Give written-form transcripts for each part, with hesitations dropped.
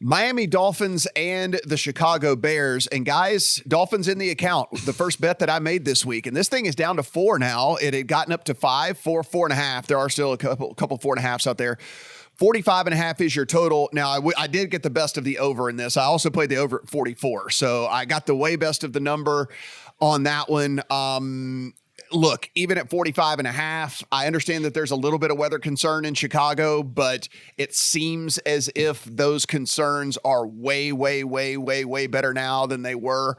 Miami Dolphins and the Chicago Bears. And guys, Dolphins in the account. The first bet that I made this week. And this thing is down to 4 now. It had gotten up to 5, 4, 4.5. There are still a couple 4.5s out there. 45.5 is your total. Now, I did get the best of the over in this. I also played the over at 44. So I got the way best of the number on that one. Look, even at 45.5, I understand that there's a little bit of weather concern in Chicago, but it seems as if those concerns are way, way, way, way, way better now than they were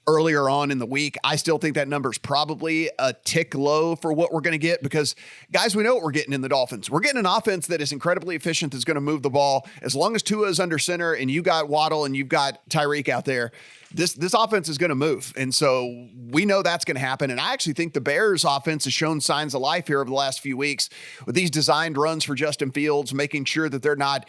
earlier on in the week. I still think that number's probably a tick low for what we're going to get because, guys, we know what we're getting in the Dolphins. We're getting an offense that is incredibly efficient, that's going to move the ball. As long as Tua is under center and you got Waddle and you've got Tyreek out there, this offense is going to move. And so we know that's going to happen. And I actually think the Bears offense has shown signs of life here over the last few weeks with these designed runs for Justin Fields, making sure that they're not,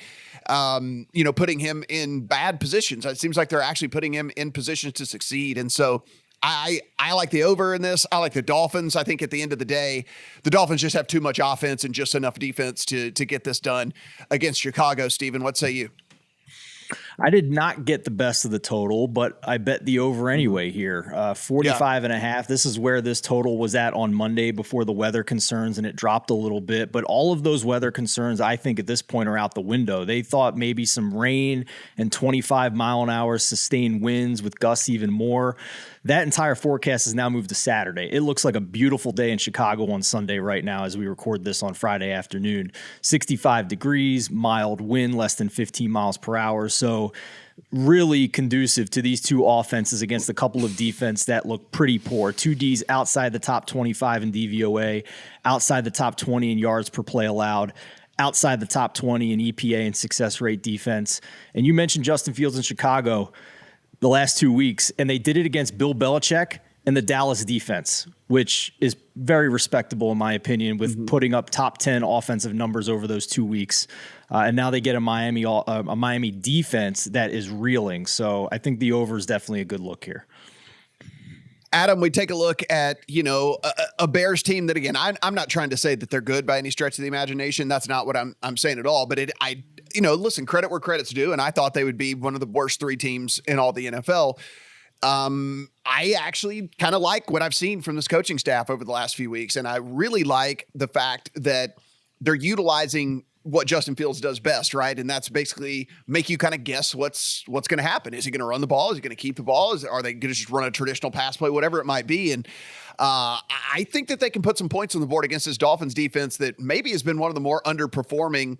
putting him in bad positions. It seems like they're actually putting him in positions to succeed. And so I like the over in this. I like the Dolphins. I think at the end of the day, the Dolphins just have too much offense and just enough defense to get this done against Chicago. Steven, what say you? I did not get the best of the total, but I bet the over anyway here. 45.5. This is where this total was at on Monday before the weather concerns, and it dropped a little bit. But all of those weather concerns, I think at this point, are out the window. They thought maybe some rain and 25-mile-an-hour sustained winds with gusts even more. That entire forecast has now moved to Saturday. It looks like a beautiful day in Chicago on Sunday right now as we record this on Friday afternoon. 65 degrees, mild wind, less than 15 miles per hour. So really conducive to these two offenses against a couple of defense that look pretty poor. Two Ds outside the top 25 in DVOA, outside the top 20 in yards per play allowed, outside the top 20 in EPA and success rate defense. And you mentioned Justin Fields in Chicago the last 2 weeks, and they did it against Bill Belichick and the Dallas defense, which is very respectable in my opinion, with putting up top 10 offensive numbers over those 2 weeks. And now they get a Miami defense that is reeling. So I think the over is definitely a good look here. Adam, we take a look at, a Bears team that, again, I'm not trying to say that they're good by any stretch of the imagination. That's not what I'm saying at all. But listen, credit where credit's due. And I thought they would be one of the worst 3 teams in all the NFL. I actually kind of like what I've seen from this coaching staff over the last few weeks. And I really like the fact that they're utilizing what Justin Fields does best, right? And that's basically make you kind of guess what's going to happen. Is he going to run the ball? Is he going to keep the ball? Are they going to just run a traditional pass play, whatever it might be? And I think that they can put some points on the board against this Dolphins defense that maybe has been one of the more underperforming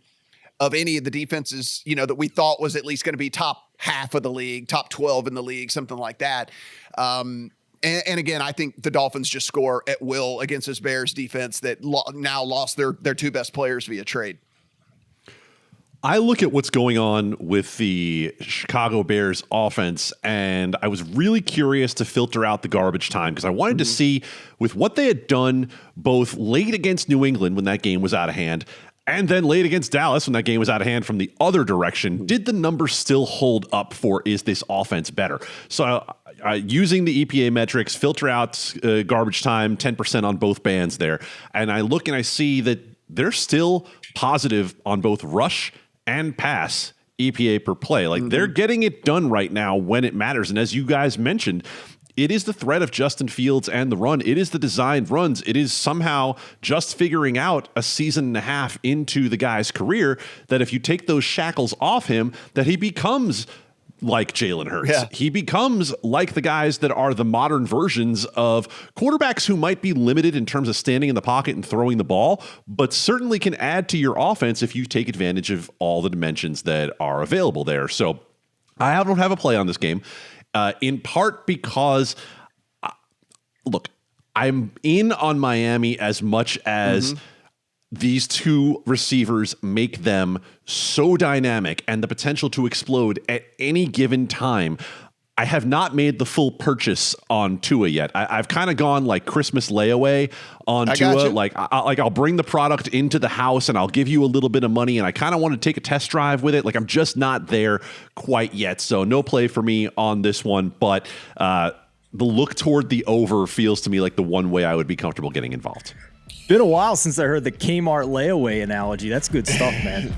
of any of the defenses, that we thought was at least going to be top half of the league, top 12 in the league, something like that. And again, I think the Dolphins just score at will against this Bears defense that now lost their 2 best players via trade. I look at what's going on with the Chicago Bears offense, and I was really curious to filter out the garbage time because I wanted to see with what they had done both late against New England when that game was out of hand and then late against Dallas when that game was out of hand from the other direction, did the numbers still hold up for is this offense better? So using the EPA metrics, filter out garbage time, 10% on both bands there. And I look and I see that they're still positive on both rush and pass EPA per play. Like they're getting it done right now when it matters. And as you guys mentioned, it is the threat of Justin Fields and the run. It is the designed runs. It is somehow just figuring out a season and a half into the guy's career that if you take those shackles off him, that he becomes like Jalen Hurts. Yeah. He becomes like the guys that are the modern versions of quarterbacks who might be limited in terms of standing in the pocket and throwing the ball, but certainly can add to your offense if you take advantage of all the dimensions that are available there. So I don't have a play on this game. In part because, look, I'm in on Miami as much as these 2 receivers make them so dynamic and the potential to explode at any given time. I have not made the full purchase on Tua yet. I've kind of gone like Christmas layaway on Tua. Like I'll bring the product into the house and I'll give you a little bit of money and I kind of want to take a test drive with it. Like I'm just not there quite yet. So no play for me on this one. But the look toward the over feels to me like the one way I would be comfortable getting involved. Been a while since I heard the Kmart layaway analogy. That's good stuff, man.